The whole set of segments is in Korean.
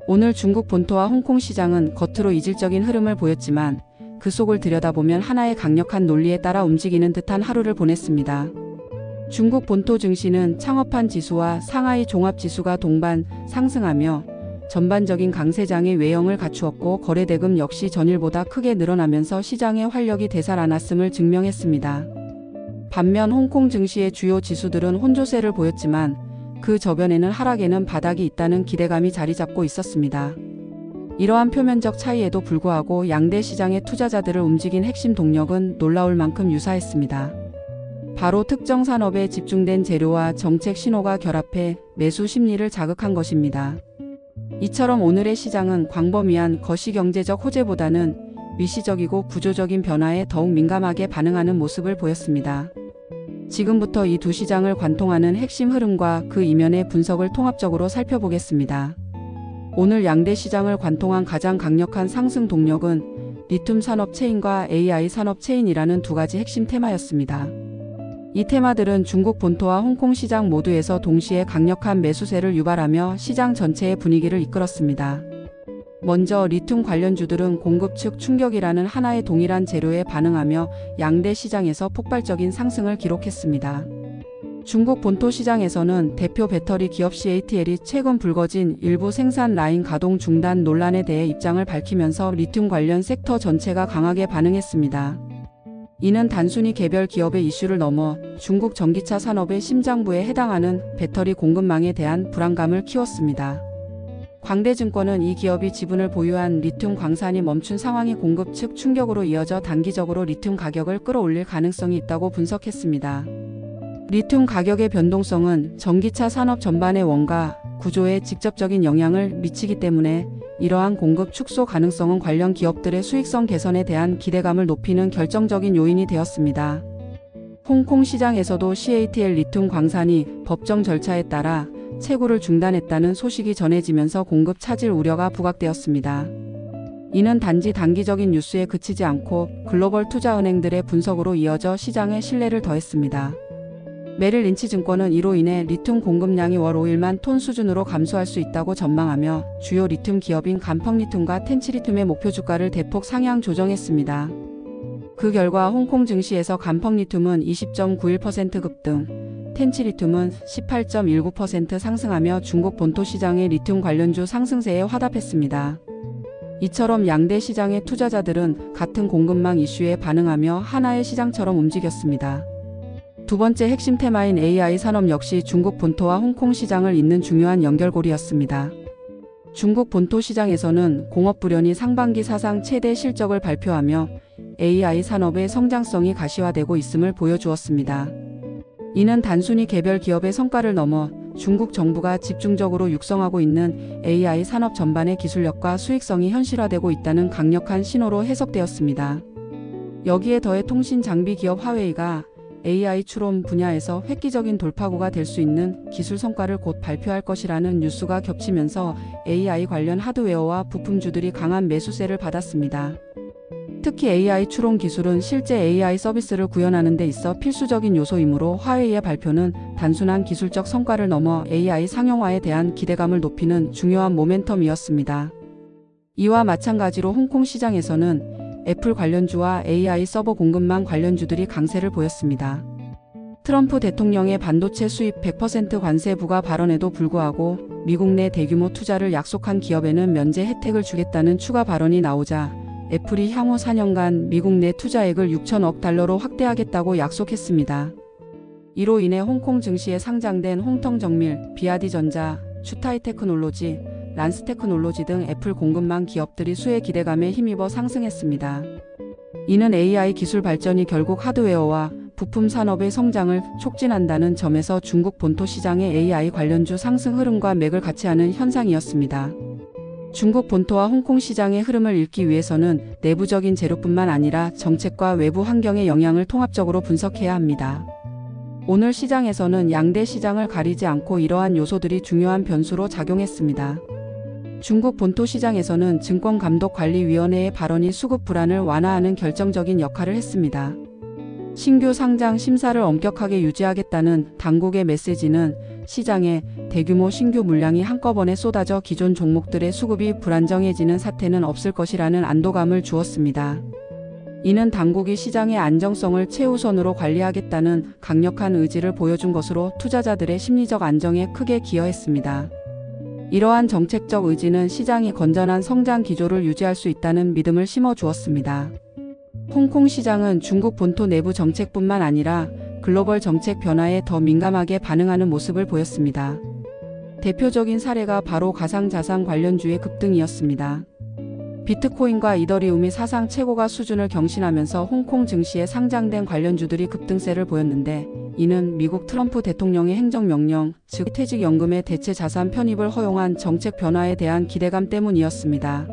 오늘 중국 본토와 홍콩 시장은 겉으로 이질적인 흐름을 보였지만 그 속을 들여다보면 하나의 강력한 논리에 따라 움직이는 듯한 하루를 보냈습니다. 중국 본토 증시는 창업한 지수와 상하이 종합지수가 동반 상승하며 전반적인 강세장의 외형을 갖추었고 거래대금 역시 전일보다 크게 늘어나면서 시장의 활력이 되살아났음을 증명했습니다. 반면 홍콩 증시의 주요 지수들은 혼조세를 보였지만 그 저변에는 하락에는 바닥이 있다는 기대감이 자리 잡고 있었습니다. 이러한 표면적 차이에도 불구하고 양대 시장의 투자자들을 움직인 핵심 동력은 놀라울 만큼 유사했습니다. 바로 특정 산업에 집중된 재료와 정책 신호가 결합해 매수 심리를 자극한 것입니다. 이처럼 오늘의 시장은 광범위한 거시경제적 호재보다는 미시적이고 구조적인 변화에 더욱 민감하게 반응하는 모습을 보였습니다. 지금부터 이 두 시장을 관통하는 핵심 흐름과 그 이면의 분석을 통합적으로 살펴보겠습니다. 오늘 양대 시장을 관통한 가장 강력한 상승 동력은 리튬 산업 체인과 AI 산업 체인이라는 두 가지 핵심 테마였습니다. 이 테마들은 중국 본토와 홍콩 시장 모두에서 동시에 강력한 매수세를 유발하며 시장 전체의 분위기를 이끌었습니다. 먼저 리튬 관련주들은 공급 측 충격이라는 하나의 동일한 재료에 반응하며 양대 시장에서 폭발적인 상승을 기록했습니다. 중국 본토 시장에서는 대표 배터리 기업 CATL이 최근 불거진 일부 생산 라인 가동 중단 논란에 대해 입장을 밝히면서 리튬 관련 섹터 전체가 강하게 반응했습니다. 이는 단순히 개별 기업의 이슈를 넘어 중국 전기차 산업의 심장부에 해당하는 배터리 공급망에 대한 불안감을 키웠습니다. 광대증권은 이 기업이 지분을 보유한 리튬 광산이 멈춘 상황이 공급 측 충격으로 이어져 단기적으로 리튬 가격을 끌어올릴 가능성이 있다고 분석했습니다. 리튬 가격의 변동성은 전기차 산업 전반의 원가 구조에 직접적인 영향을 미치기 때문에 이러한 공급 축소 가능성은 관련 기업들의 수익성 개선에 대한 기대감을 높이는 결정적인 요인이 되었습니다. 홍콩 시장에서도 CATL 리튬 광산이 법정 절차에 따라 채굴을 중단했다는 소식이 전해지면서 공급 차질 우려가 부각되었습니다. 이는 단지 단기적인 뉴스에 그치지 않고 글로벌 투자은행들의 분석으로 이어져 시장의 신뢰를 더했습니다. 메릴 린치 증권은 이로 인해 리튬 공급량이 월 5일만 톤 수준으로 감소할 수 있다고 전망하며 주요 리튬 기업인 간펑리튬과 텐치리튬의 목표 주가를 대폭 상향 조정했습니다. 그 결과 홍콩 증시에서 간펑리튬은 20.91% 급등, 텐치리튬은 18.19% 상승하며 중국 본토 시장의 리튬 관련주 상승세에 화답했습니다. 이처럼 양대 시장의 투자자들은 같은 공급망 이슈에 반응하며 하나의 시장처럼 움직였습니다. 두 번째 핵심 테마인 AI 산업 역시 중국 본토와 홍콩 시장을 잇는 중요한 연결고리였습니다. 중국 본토 시장에서는 공업불연이 상반기 사상 최대 실적을 발표하며 AI 산업의 성장성이 가시화되고 있음을 보여주었습니다. 이는 단순히 개별 기업의 성과를 넘어 중국 정부가 집중적으로 육성하고 있는 AI 산업 전반의 기술력과 수익성이 현실화되고 있다는 강력한 신호로 해석되었습니다. 여기에 더해 통신 장비 기업 화웨이가 AI 추론 분야에서 획기적인 돌파구가 될 수 있는 기술 성과를 곧 발표할 것이라는 뉴스가 겹치면서 AI 관련 하드웨어와 부품주들이 강한 매수세를 받았습니다. 특히 AI 추론 기술은 실제 AI 서비스를 구현하는 데 있어 필수적인 요소이므로 화웨이의 발표는 단순한 기술적 성과를 넘어 AI 상용화에 대한 기대감을 높이는 중요한 모멘텀이었습니다. 이와 마찬가지로 홍콩 시장에서는 애플 관련주와 AI 서버 공급망 관련주들이 강세를 보였습니다. 트럼프 대통령의 반도체 수입 100% 관세 부과 발언에도 불구하고 미국 내 대규모 투자를 약속한 기업에는 면제 혜택을 주겠다는 추가 발언이 나오자 애플이 향후 4년간 미국 내 투자액을 6천억 달러로 확대하겠다고 약속했습니다. 이로 인해 홍콩 증시에 상장된 홍텅정밀, 비아디전자, 추타이테크놀로지, 란스테크놀로지 등 애플 공급망 기업들이 수혜 기대감에 힘입어 상승했습니다. 이는 AI 기술 발전이 결국 하드웨어와 부품 산업의 성장을 촉진한다는 점에서 중국 본토 시장의 AI 관련주 상승 흐름과 맥을 같이 하는 현상이었습니다. 중국 본토와 홍콩 시장의 흐름을 읽기 위해서는 내부적인 재료뿐만 아니라 정책과 외부 환경의 영향을 통합적으로 분석해야 합니다. 오늘 시장에서는 양대 시장을 가리지 않고 이러한 요소들이 중요한 변수로 작용했습니다. 중국 본토 시장에서는 증권감독관리위원회의 발언이 수급 불안을 완화하는 결정적인 역할을 했습니다. 신규 상장 심사를 엄격하게 유지하겠다는 당국의 메시지는 시장에 대규모 신규 물량이 한꺼번에 쏟아져 기존 종목들의 수급이 불안정해지는 사태는 없을 것이라는 안도감을 주었습니다. 이는 당국이 시장의 안정성을 최우선으로 관리하겠다는 강력한 의지를 보여준 것으로 투자자들의 심리적 안정에 크게 기여했습니다. 이러한 정책적 의지는 시장이 건전한 성장 기조를 유지할 수 있다는 믿음을 심어주었습니다. 홍콩 시장은 중국 본토 내부 정책뿐만 아니라 글로벌 정책 변화에 더 민감하게 반응하는 모습을 보였습니다. 대표적인 사례가 바로 가상자산 관련주의 급등이었습니다. 비트코인과 이더리움이 사상 최고가 수준을 경신하면서 홍콩 증시에 상장된 관련주들이 급등세를 보였는데, 이는 미국 트럼프 대통령의 행정명령, 즉 퇴직연금의 대체 자산 편입을 허용한 정책 변화에 대한 기대감 때문이었습니다.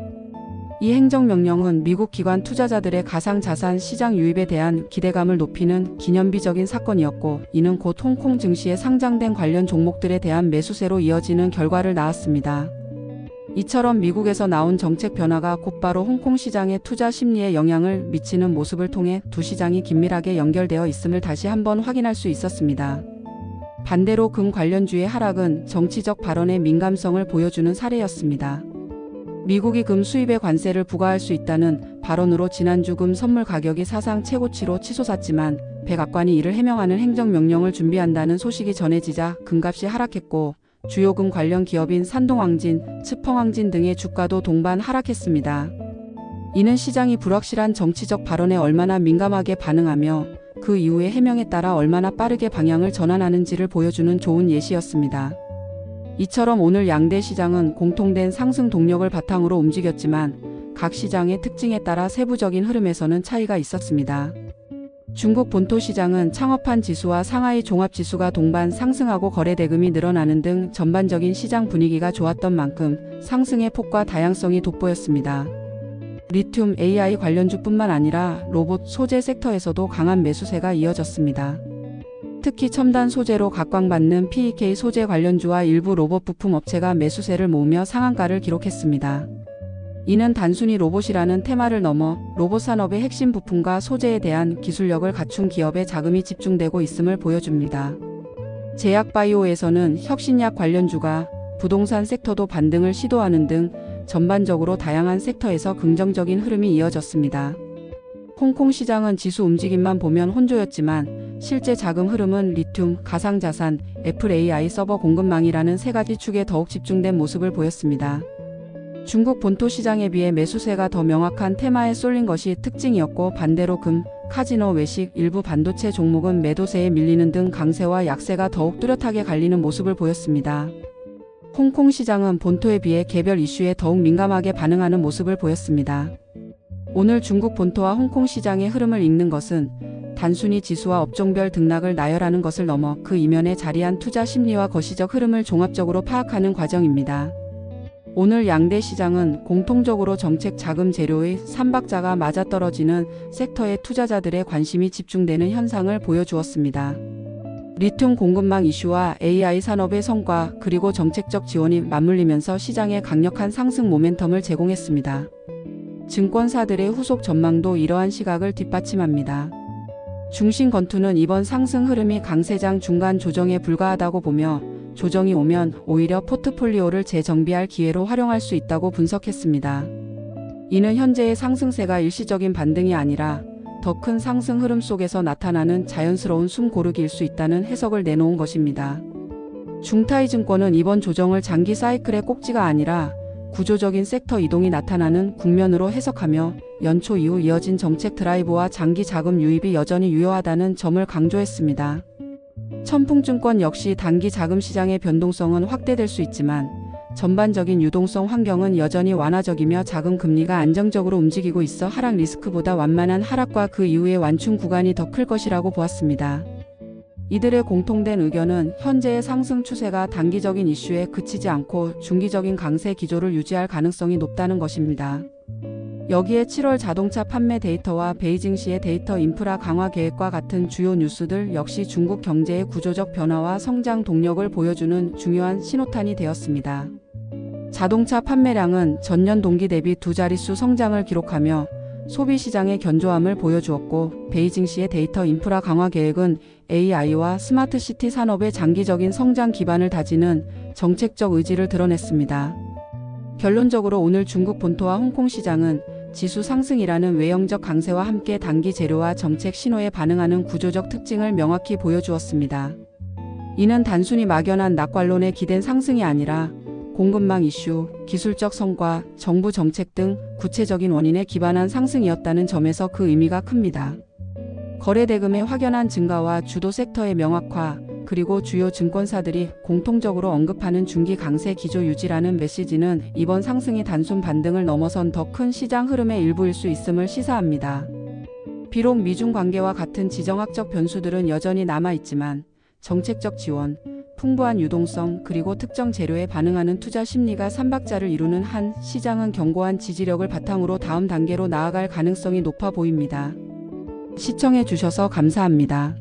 이 행정명령은 미국 기관 투자자들의 가상자산 시장 유입에 대한 기대감을 높이는 기념비적인 사건이었고, 이는 곧 홍콩 증시에 상장된 관련 종목들에 대한 매수세로 이어지는 결과를 낳았습니다. 이처럼 미국에서 나온 정책 변화가 곧바로 홍콩 시장의 투자 심리에 영향을 미치는 모습을 통해 두 시장이 긴밀하게 연결되어 있음을 다시 한번 확인할 수 있었습니다. 반대로 금 관련주의 하락은 정치적 발언의 민감성을 보여주는 사례였습니다. 미국이 금 수입에 관세를 부과할 수 있다는 발언으로 지난주 금 선물 가격이 사상 최고치로 치솟았지만, 백악관이 이를 해명하는 행정명령을 준비한다는 소식이 전해지자 금값이 하락했고, 주요 금 관련 기업인 산동항진, 츠펑항진 등의 주가도 동반 하락했습니다. 이는 시장이 불확실한 정치적 발언에 얼마나 민감하게 반응하며 그 이후의 해명에 따라 얼마나 빠르게 방향을 전환하는지를 보여주는 좋은 예시였습니다. 이처럼 오늘 양대 시장은 공통된 상승 동력을 바탕으로 움직였지만 각 시장의 특징에 따라 세부적인 흐름에서는 차이가 있었습니다. 중국 본토 시장은 창업한 지수와 상하이 종합지수가 동반 상승하고 거래 대금이 늘어나는 등 전반적인 시장 분위기가 좋았던 만큼 상승의 폭과 다양성이 돋보였습니다. 리튬, AI 관련주뿐만 아니라 로봇, 소재 섹터에서도 강한 매수세가 이어졌습니다. 특히 첨단 소재로 각광받는 PEK 소재 관련주와 일부 로봇 부품 업체가 매수세를 모으며 상한가를 기록했습니다. 이는 단순히 로봇이라는 테마를 넘어 로봇 산업의 핵심 부품과 소재에 대한 기술력을 갖춘 기업에 자금이 집중되고 있음을 보여줍니다. 제약바이오에서는 혁신약 관련주가, 부동산 섹터도 반등을 시도하는 등 전반적으로 다양한 섹터에서 긍정적인 흐름이 이어졌습니다. 홍콩 시장은 지수 움직임만 보면 혼조였지만 실제 자금 흐름은 리튬, 가상자산, 애플 AI 서버 공급망이라는 세 가지 축에 더욱 집중된 모습을 보였습니다. 중국 본토 시장에 비해 매수세가 더 명확한 테마에 쏠린 것이 특징이었고, 반대로 금, 카지노, 외식, 일부 반도체 종목은 매도세에 밀리는 등 강세와 약세가 더욱 뚜렷하게 갈리는 모습을 보였습니다. 홍콩 시장은 본토에 비해 개별 이슈에 더욱 민감하게 반응하는 모습을 보였습니다. 오늘 중국 본토와 홍콩 시장의 흐름을 읽는 것은 단순히 지수와 업종별 등락을 나열하는 것을 넘어 그 이면에 자리한 투자 심리와 거시적 흐름을 종합적으로 파악하는 과정입니다. 오늘 양대 시장은 공통적으로 정책 자금 재료의 삼박자가 맞아떨어지는 섹터에 투자자들의 관심이 집중되는 현상을 보여주었습니다. 리튬 공급망 이슈와 AI 산업의 성과, 그리고 정책적 지원이 맞물리면서 시장에 강력한 상승 모멘텀을 제공했습니다. 증권사들의 후속 전망도 이러한 시각을 뒷받침합니다. 중신건투는 이번 상승 흐름이 강세장 중간 조정에 불과하다고 보며, 조정이 오면 오히려 포트폴리오를 재정비할 기회로 활용할 수 있다고 분석했습니다. 이는 현재의 상승세가 일시적인 반등이 아니라 더 큰 상승 흐름 속에서 나타나는 자연스러운 숨 고르기일 수 있다는 해석을 내놓은 것입니다. 중타이증권은 이번 조정을 장기 사이클의 꼭지가 아니라 구조적인 섹터 이동이 나타나는 국면으로 해석하며, 연초 이후 이어진 정책 드라이브와 장기 자금 유입이 여전히 유효하다는 점을 강조했습니다. 천풍증권 역시 단기 자금 시장의 변동성은 확대될 수 있지만 전반적인 유동성 환경은 여전히 완화적이며 자금 금리가 안정적으로 움직이고 있어 하락 리스크보다 완만한 하락과 그 이후의 완충 구간이 더 클 것이라고 보았습니다. 이들의 공통된 의견은 현재의 상승 추세가 단기적인 이슈에 그치지 않고 중기적인 강세 기조를 유지할 가능성이 높다는 것입니다. 여기에 7월 자동차 판매 데이터와 베이징시의 데이터 인프라 강화 계획과 같은 주요 뉴스들 역시 중국 경제의 구조적 변화와 성장 동력을 보여주는 중요한 신호탄이 되었습니다. 자동차 판매량은 전년 동기 대비 두 자릿수 성장을 기록하며 소비 시장의 견조함을 보여주었고, 베이징시의 데이터 인프라 강화 계획은 AI와 스마트 시티 산업의 장기적인 성장 기반을 다지는 정책적 의지를 드러냈습니다. 결론적으로 오늘 중국 본토와 홍콩 시장은 지수 상승이라는 외형적 강세와 함께 단기 재료와 정책 신호에 반응하는 구조적 특징을 명확히 보여주었습니다. 이는 단순히 막연한 낙관론에 기댄 상승이 아니라 공급망 이슈, 기술적 성과, 정부 정책 등 구체적인 원인에 기반한 상승이었다는 점에서 그 의미가 큽니다. 거래 대금의 확연한 증가와 주도 섹터의 명확화, 그리고 주요 증권사들이 공통적으로 언급하는 중기 강세 기조 유지라는 메시지는 이번 상승이 단순 반등을 넘어선 더 큰 시장 흐름의 일부일 수 있음을 시사합니다. 비록 미중 관계와 같은 지정학적 변수들은 여전히 남아있지만 정책적 지원, 풍부한 유동성, 그리고 특정 재료에 반응하는 투자 심리가 삼박자를 이루는 한 시장은 견고한 지지력을 바탕으로 다음 단계로 나아갈 가능성이 높아 보입니다. 시청해 주셔서 감사합니다.